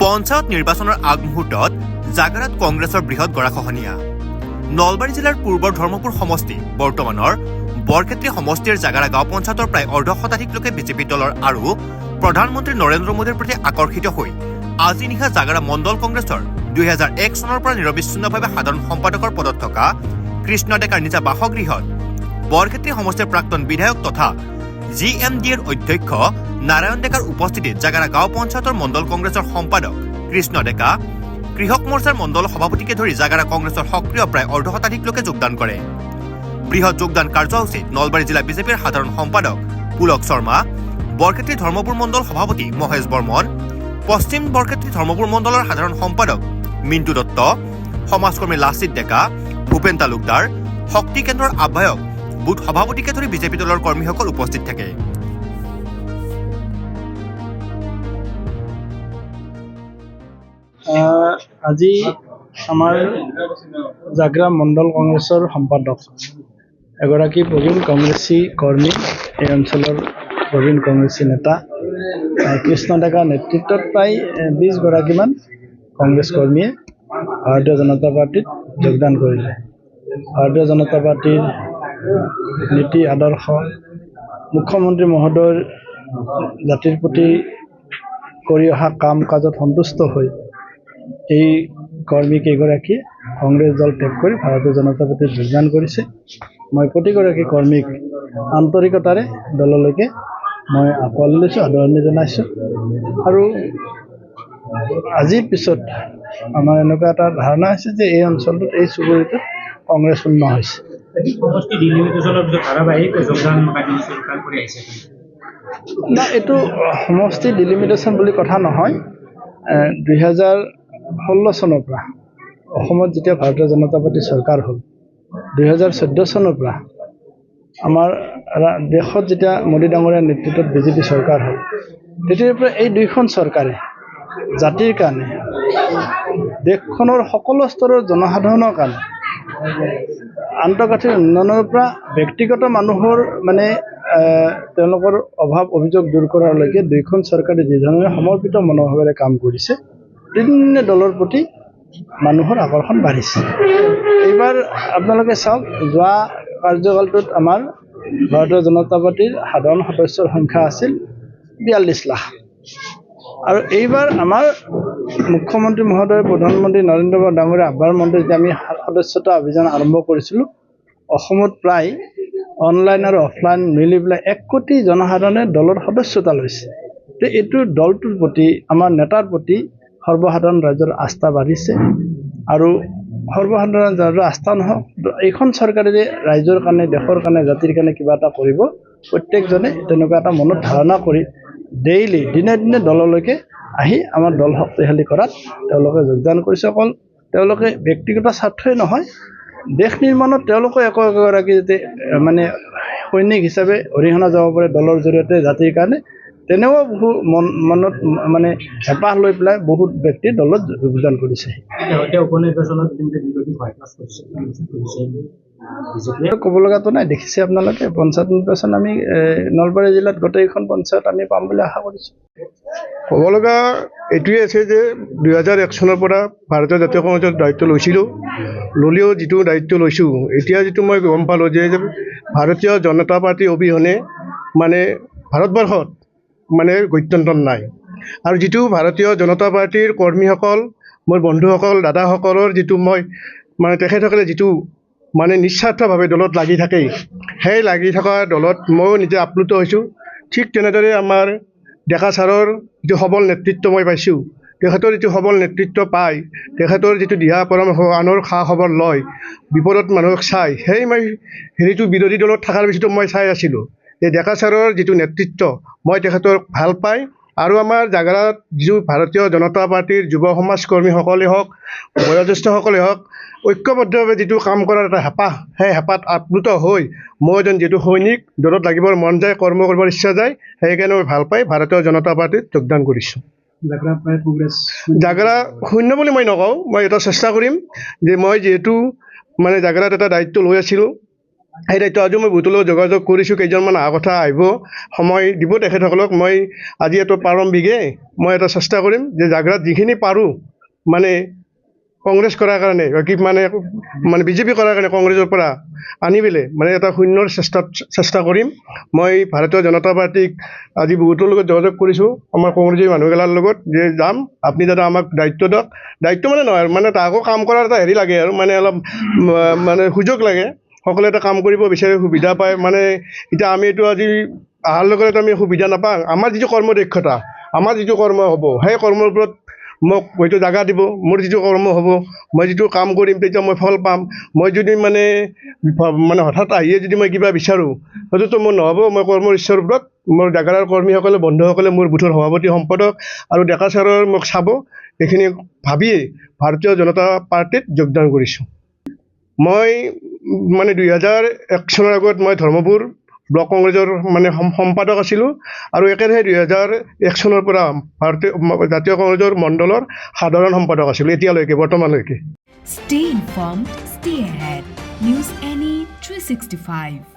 পঞ্চায়ত নিৰ্বাচনৰ আগমুহূৰ্তত জাগাৰাত কংগ্ৰেছৰ বৃহৎ গৰাখহনীয়া। নলবাৰী জিলাৰ পূৰ্বৰ ধৰ্মপুৰ সমষ্টি বৰ্তমানৰ বৰক্ষেত্ৰী সমষ্টিৰ জাগাৰা গাঁও পঞ্চায়তৰ প্ৰায় অৰ্ধশতাধিক লোকে বিজেপি দলৰ আৰু প্ৰধানমন্ত্ৰী নৰেন্দ্ৰ মোদীৰ প্ৰতি আকৰ্ষিত হৈ আজি নিশা জাগাৰা মণ্ডল কংগ্ৰেছৰ 2001 চনৰ পৰা নিৰবিচ্ছিন্নভাৱে সাধাৰণ সম্পাদকৰ পদত থকা কৃষ্ণ ডেকাৰ নিজা বাসগৃহত বৰক্ষেত্ৰী সমষ্টিৰ প্ৰাক্তন বিধায়ক তথা GMDৰ অধ্যক্ষ নাৰায়ণ ডেকাৰ উপস্থিতিত জাগাৰা গাঁও পঞ্চায়তৰ মণ্ডল কংগ্ৰেছৰ সম্পাদক কৃষ্ণ ডেকা, কৃষক মৰ্চাৰ মণ্ডল সভাপতিকে ধৰি জাগাৰা কংগ্ৰেছৰ সক্ৰিয় প্ৰায় অৰ্ধশতাধিক লোকে যোগদান কৰে। বৃহৎ যোগদান কাৰ্যসূচীত নলবাৰী জিলা বিজেপিৰ সাধাৰণ সম্পাদক পুলক শৰ্মা, বৰক্ষেত্ৰী ধৰ্মপুৰ মণ্ডল সভাপতি মহেশ বৰ্মন, পশ্চিম বৰক্ষেত্ৰী ধৰ্মপুৰ মণ্ডলৰ সাধাৰণ সম্পাদক মিণ্টু দত্ত, সমাজকৰ্মী লাচিত ডেকা, ভূপেন তালুকদাৰ, শক্তি কেন্দ্ৰৰ আহ্বায়ক বুথ সভাপতিকে ধৰি বিজেপি দলৰ কৰ্মীসকল উপস্থিত থাকে। আজি আমাৰ জাগৰা মণ্ডল কংগ্ৰেছৰ সম্পাদক এগৰাকী প্ৰবীণ কংগ্ৰেছী কৰ্মী, এই অঞ্চলৰ প্ৰবীণ কংগ্ৰেছী নেতা কৃষ্ণ ডেকাৰ নেতৃত্বত প্ৰায় 20 গৰাকীমান কংগ্ৰেছ কৰ্মীয়ে ভাৰতীয় জনতা পাৰ্টীত যোগদান কৰিলে। ভাৰতীয় জনতা পাৰ্টীৰ নীতি আদৰ্শ, মুখ্যমন্ত্ৰী মহোদয়ৰ জাতিৰ প্ৰতি কৰি অহা কাম কাজত সন্তুষ্ট হৈ এই কৰ্মী কেইগৰাকীয়ে কংগ্ৰেছ দল ত্যাগ কৰি ভাৰতীয় জনতা পাৰ্টীত যোগদান কৰিছে। মই প্ৰতিগৰাকী কৰ্মীক আন্তৰিকতাৰে দললৈকে মই আঁকোৱালি লৈছোঁ, আদৰণি জনাইছোঁ। আৰু আজিৰ পিছত আমাৰ এনেকুৱা এটা ধাৰণা হৈছে যে এই অঞ্চলটোত, এই চুবুৰীটোত কংগ্ৰেছ শূন্য হৈছে। না, এইটো সমষ্টি ডিলিমিটেশ্যন বুলি কথা নহয়। 2016 চনৰ পৰা অসমত যেতিয়া ভাৰতীয় জনতা পাৰ্টীৰ চৰকাৰ হ'ল, 2014 চনৰ পৰা আমাৰ দেশত যেতিয়া মোদী ডাঙৰীয়াৰ নেতৃত্বত বিজেপি চৰকাৰ হ'ল, তেতিয়াৰ পৰা এই দুইখন চৰকাৰে জাতিৰ কাৰণে, দেশখনৰ সকলো স্তৰৰ জনসাধাৰণৰ কাৰণে, আন্তঃগাঁথনিৰ উন্নয়নৰ পৰা ব্যক্তিগত মানুহৰ তেওঁলোকৰ অভাৱ অভিযোগ দূৰ কৰালৈকে দুইখন চৰকাৰে যিধৰণে সমৰ্পিত মনোভাৱেৰে কাম কৰিছে, বিভিন্ন দলৰ প্ৰতি মানুহৰ আকৰ্ষণ বাঢ়িছে। এইবাৰ আপোনালোকে চাওক, যোৱা কাৰ্যকালটোত আমাৰ ভাৰতীয় জনতা পাৰ্টীৰ সাধাৰণ সদস্যৰ সংখ্যা আছিল 42 লাখ। আৰু এইবাৰ আমাৰ মুখ্যমন্ত্ৰী মহোদয়, প্ৰধানমন্ত্ৰী নৰেন্দ্ৰ মোদী ডাঙৰীয়া আহ্বান মন্ত্ৰী যেতিয়া আমি সদস্যতা অভিযান আৰম্ভ কৰিছিলোঁ, অসমত প্ৰায় অনলাইন আৰু অফলাইন মিলি পেলাই 1 কোটি জনসাধাৰণে দলৰ সদস্যতা লৈছে। এইটো দলটোৰ প্ৰতি, আমাৰ নেতাৰ প্ৰতি সৰ্বসাধাৰণ ৰাইজৰ আস্থা বাঢ়িছে। আৰু সৰ্বসাধাৰণ ৰাইজৰ আস্থা নহওক, এইখন চৰকাৰে যে ৰাইজৰ কাৰণে, দেশৰ কাৰণে, জাতিৰ কাৰণে কিবা এটা কৰিব, প্ৰত্যেকজনে তেনেকুৱা এটা মনত ধাৰণা কৰি ডেইলি, দিনে দিনে দললৈকে আহি আমাৰ দল শক্তিশালী কৰাত তেওঁলোকে যোগদান কৰিছে। অকল তেওঁলোকে ব্যক্তিগত স্বাৰ্থই নহয়, দেশ নিৰ্মাণত তেওঁলোকো একোগৰাকী যাতে সৈনিক হিচাপে অৰিহণা যাব পাৰে দলৰ জৰিয়তে জাতিৰ কাৰণে, তেনেও বহু মনত হেঁপাহ লৈ পেলাই বহুত ব্যক্তি দলত যোগদান কৰিছে। ক'ব লগাটো নাই, দেখিছে আপোনালোকে পঞ্চায়ত নিৰ্বাচন আমি নলবাৰী জিলাত গোটেইখন পঞ্চায়ত আমি পাম বুলি আশা কৰিছোঁ। ক'ব লগা এইটোৱে আছে যে 2001 চনৰ পৰা ভাৰতীয় জাতীয় কংগ্ৰেছৰ দায়িত্ব ল'লেও যিটো দায়িত্ব লৈছোঁ, এতিয়া যিটো মই গম পালোঁ যে ভাৰতীয় জনতা পাৰ্টি অবিহনে ভাৰতবৰ্ষত গত্যন্তৰ নাই। আৰু যিটো ভাৰতীয় জনতা পাৰ্টীৰ কৰ্মীসকল, মোৰ বন্ধুসকল, দাদাসকলৰ যিটো তেখেতসকলে যিটো নিস্বাৰ্থভাৱে দলত লাগি থাকে, সেই লাগি থকা দলত ময়ো নিজে আপ্লুত হৈছোঁ। ঠিক তেনেদৰে আমাৰ ডেকা ছাৰৰ যিটো সবল নেতৃত্ব মই পাইছোঁ, তেখেতৰ যিটো সবল নেতৃত্ব পাই, তেখেতৰ যিটো দিহা পৰামৰ্শ, আনৰ খা খবৰ লয়, বিপদত মানুহক চাই, সেই হেৰিটো বিৰোধী দলত থকাৰ পিছতো মই চাই আছিলোঁ। এই ডেকা ছাৰৰ যিটো নেতৃত্ব, মই তেখেতক ভাল পাই। আৰু আমাৰ জাগাৰাত যিটো ভাৰতীয় জনতা পাৰ্টীৰ যুৱ সমাজ কৰ্মীসকলেই হওক, বয়োজ্যেষ্ঠসকলেই হওক, ঐক্যবদ্ধভাৱে যিটো কাম কৰাৰ এটা হেঁপাহ, সেই হেঁপাহত আপ্লুত হৈ মই এজন যিটো সৈনিক, দলত লাগিবৰ মন যায়, কৰ্ম কৰিবৰ ইচ্ছা যায়, সেইকাৰণে মই ভাল পাই ভাৰতীয় জনতা পাৰ্টীত যোগদান কৰিছোঁ। জাগাৰা শূন্য বুলি মই নকওঁ, মই এটা চেষ্টা কৰিম যে মই যিহেতু জাগাৰাত এটা দায়িত্ব লৈ আছিলোঁ, সেই দায়িত্ব আজিও মই বহুতৰ লগত যোগাযোগ কৰিছোঁ, কেইজনমান অহা কথা আহিব, সময় দিব তেখেতসকলক। মই আজি এটা প্ৰাৰম্ভিকে মই এটা চেষ্টা কৰিম যে জাগৰাত যিখিনি পাৰোঁ মানে কংগ্ৰেছ কৰাৰ কাৰণে কি মানে বিজেপি কৰাৰ কাৰণে কংগ্ৰেছৰ পৰা আনি পেলাই মানে এটা শূন্যৰ চেষ্টা কৰিম। মই ভাৰতীয় জনতা পাৰ্টীক আজি বহুতৰ লগত যোগাযোগ কৰিছোঁ, আমাৰ কংগ্ৰেছী মানুহগিলাৰ লগত, যে যাম, আপুনি যাতে আমাক দায়িত্ব দিয়ক। দায়িত্ব মানে নহয়, মানে তাকো কাম কৰাৰ এটা হেৰি লাগে আৰু মানে অলপ মানে সুযোগ লাগে। সকলোৱে এটা কাম কৰিব বিচাৰে, সুবিধা পায়। মানে এতিয়া আমি এইটো আজি অহাৰ লগত আমি সুবিধা নাপাওঁ। আমাৰ যিটো কৰ্মদক্ষতা, আমাৰ যিটো কৰ্ম হ'ব, সেই কৰ্মৰ ওপৰত মোক হয়তো জাগা দিব। মোৰ যিটো কৰ্ম হ'ব, মই যিটো কাম কৰিম তেতিয়া মই ফল পাম। মই যদি মানে হঠাৎ আহিয়ে যদি মই কিবা বিচাৰোঁ, সেইটোতো মোৰ নহ'ব। মই কৰ্মৰ ঈশ্বৰৰ ওপৰত মোৰ জাগাৰাৰ কৰ্মীসকলে, বন্ধুসকলে, মোৰ বুথৰ সভাপতি সম্পাদক আৰু ডেকা ছাৰৰ মোক চাব, এইখিনি ভাবিয়েই ভাৰতীয় জনতা পাৰ্টীত যোগদান কৰিছোঁ। মই মানে 2001 চনৰ আগত মই ধৰ্মপুৰ ব্লক কংগ্ৰেছৰ মানে সম্পাদক আছিলোঁ, আৰু একেৰাহে 2001 চনৰ পৰা জাতীয় কংগ্ৰেছৰ মণ্ডলৰ সাধাৰণ সম্পাদক আছিলোঁ এতিয়ালৈকে, বৰ্তমানলৈকে। Stay informed, stay ahead. News NE 365.